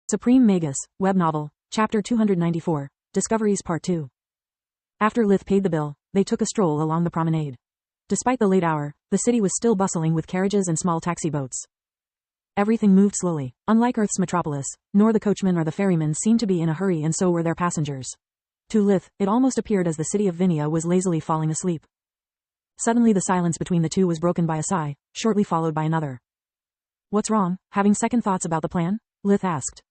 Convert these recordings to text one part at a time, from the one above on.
Supreme Magus, Web Novel, Chapter 294, Discoveries Part 2. After Lith paid the bill, they took a stroll along the promenade. Despite the late hour, the city was still bustling with carriages and small taxi boats. Everything moved slowly. Unlike Earth's metropolis, nor the coachmen or the ferrymen seemed to be in a hurry, and so were their passengers. To Lith, it almost appeared as the city of Vinia was lazily falling asleep. Suddenly the silence between the two was broken by a sigh, shortly followed by another. "What's wrong? Having second thoughts about the plan?" Lith asked.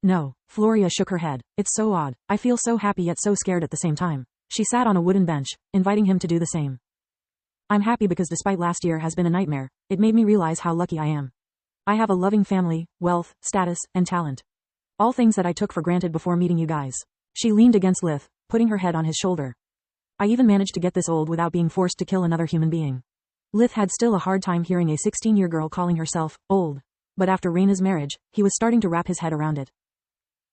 "No." Floria shook her head. "It's so odd. I feel so happy yet so scared at the same time." She sat on a wooden bench, inviting him to do the same. "I'm happy because despite last year has been a nightmare, it made me realize how lucky I am. I have a loving family, wealth, status, and talent. All things that I took for granted before meeting you guys." She leaned against Lith, putting her head on his shoulder. "I even managed to get this old without being forced to kill another human being." Lith had still a hard time hearing a 16-year girl calling herself old. But after Raina's marriage, he was starting to wrap his head around it.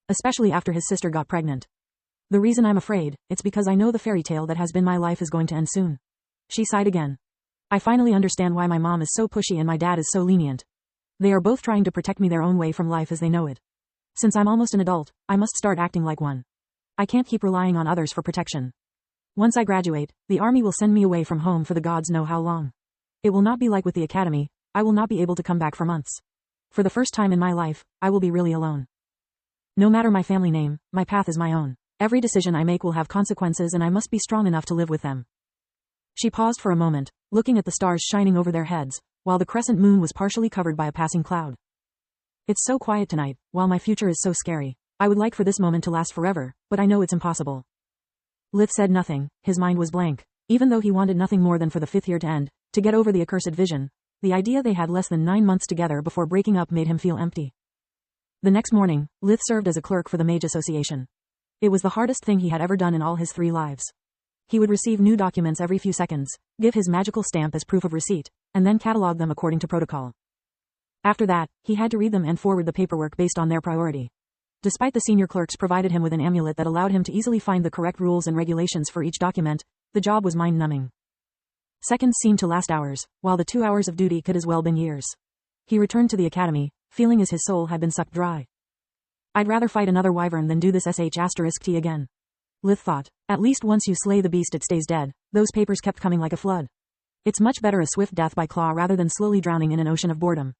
Especially after his sister got pregnant. "The reason I'm afraid, it's because I know the fairy tale that has been my life is going to end soon." She sighed again. "I finally understand why my mom is so pushy and my dad is so lenient. They are both trying to protect me their own way from life as they know it. Since I'm almost an adult, I must start acting like one. I can't keep relying on others for protection. Once I graduate, the army will send me away from home for the gods know how long. It will not be like with the academy. I will not be able to come back for months. For the first time in my life, I will be really alone. No matter my family name, my path is my own. Every decision I make will have consequences and I must be strong enough to live with them." She paused for a moment, looking at the stars shining over their heads, while the crescent moon was partially covered by a passing cloud. "It's so quiet tonight, while my future is so scary. I would like for this moment to last forever, but I know it's impossible." Lith said nothing. His mind was blank. Even though he wanted nothing more than for the 5th year to end, to get over the accursed vision, the idea they had less than 9 months together before breaking up made him feel empty. The next morning, Lith served as a clerk for the Mage Association. It was the hardest thing he had ever done in all his 3 lives. He would receive new documents every few seconds, give his magical stamp as proof of receipt, and then catalog them according to protocol. After that, he had to read them and forward the paperwork based on their priority. Despite the senior clerks provided him with an amulet that allowed him to easily find the correct rules and regulations for each document, the job was mind-numbing. Seconds seemed to last hours, while the 2 hours of duty could as well been years. He returned to the academy, feeling as his soul had been sucked dry. "I'd rather fight another wyvern than do this **T again." Lith thought. At least once you slay the beast it stays dead. Those papers kept coming like a flood. It's much better a swift death by claw rather than slowly drowning in an ocean of boredom.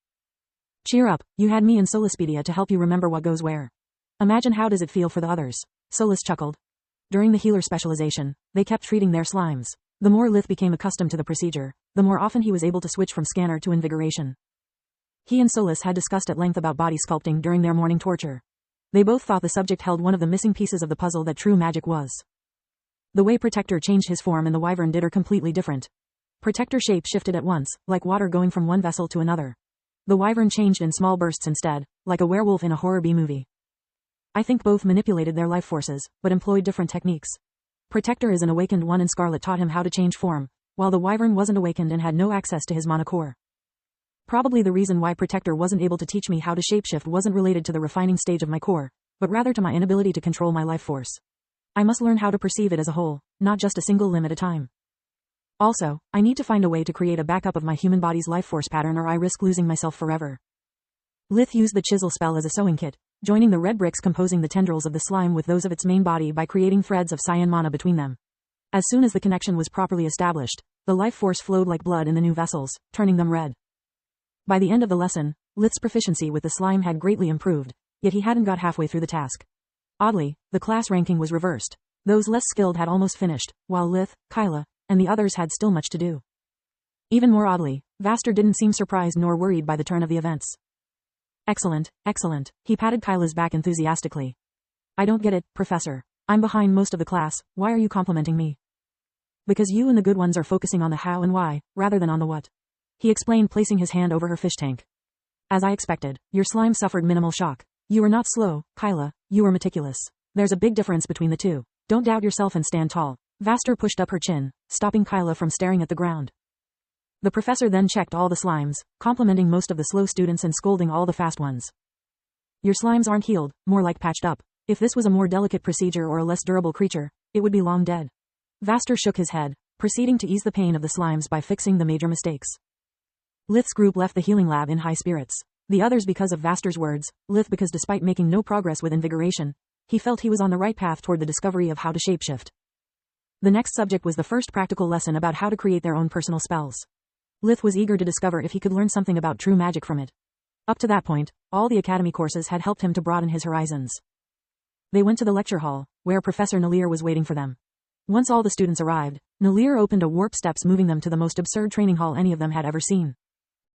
"Cheer up, you had me and Solispedia to help you remember what goes where. Imagine how does it feel for the others." Solis chuckled. During the healer specialization, they kept treating their slimes. The more Lith became accustomed to the procedure, the more often he was able to switch from scanner to invigoration. He and Solis had discussed at length about body sculpting during their morning torture. They both thought the subject held one of the missing pieces of the puzzle that true magic was. The way Protector changed his form and the wyvern did are completely different. Protector shape shifted at once, like water going from one vessel to another. The wyvern changed in small bursts instead, like a werewolf in a horror B-movie. I think both manipulated their life forces, but employed different techniques. Protector is an awakened one and Scarlet taught him how to change form, while the wyvern wasn't awakened and had no access to his mana core. Probably the reason why Protector wasn't able to teach me how to shapeshift wasn't related to the refining stage of my core, but rather to my inability to control my life force. I must learn how to perceive it as a whole, not just a single limb at a time. Also, I need to find a way to create a backup of my human body's life force pattern or I risk losing myself forever." Lith used the chisel spell as a sewing kit, joining the red bricks composing the tendrils of the slime with those of its main body by creating threads of cyan mana between them. As soon as the connection was properly established, the life force flowed like blood in the new vessels, turning them red. By the end of the lesson, Lith's proficiency with the slime had greatly improved, yet he hadn't got halfway through the task. Oddly, the class ranking was reversed. Those less skilled had almost finished, while Lith, Kyla, and the others had still much to do. Even more oddly, Vaster didn't seem surprised nor worried by the turn of the events. "Excellent, excellent." He patted Kyla's back enthusiastically. "I don't get it, Professor. I'm behind most of the class, why are you complimenting me?" "Because you and the good ones are focusing on the how and why, rather than on the what," he explained, placing his hand over her fish tank. "As I expected, your slime suffered minimal shock. You were not slow, Kyla, you were meticulous. There's a big difference between the two. Don't doubt yourself and stand tall." Vaster pushed up her chin, stopping Kyla from staring at the ground. The professor then checked all the slimes, complimenting most of the slow students and scolding all the fast ones. "Your slimes aren't healed, more like patched up. If this was a more delicate procedure or a less durable creature, it would be long dead." Vaster shook his head, proceeding to ease the pain of the slimes by fixing the major mistakes. Lith's group left the healing lab in high spirits. The others because of Vaster's words, Lith because despite making no progress with invigoration, he felt he was on the right path toward the discovery of how to shapeshift. The next subject was the first practical lesson about how to create their own personal spells. Lith was eager to discover if he could learn something about true magic from it. Up to that point, all the academy courses had helped him to broaden his horizons. They went to the lecture hall, where Professor Nalir was waiting for them. Once all the students arrived, Nalir opened a warp steps moving them to the most absurd training hall any of them had ever seen.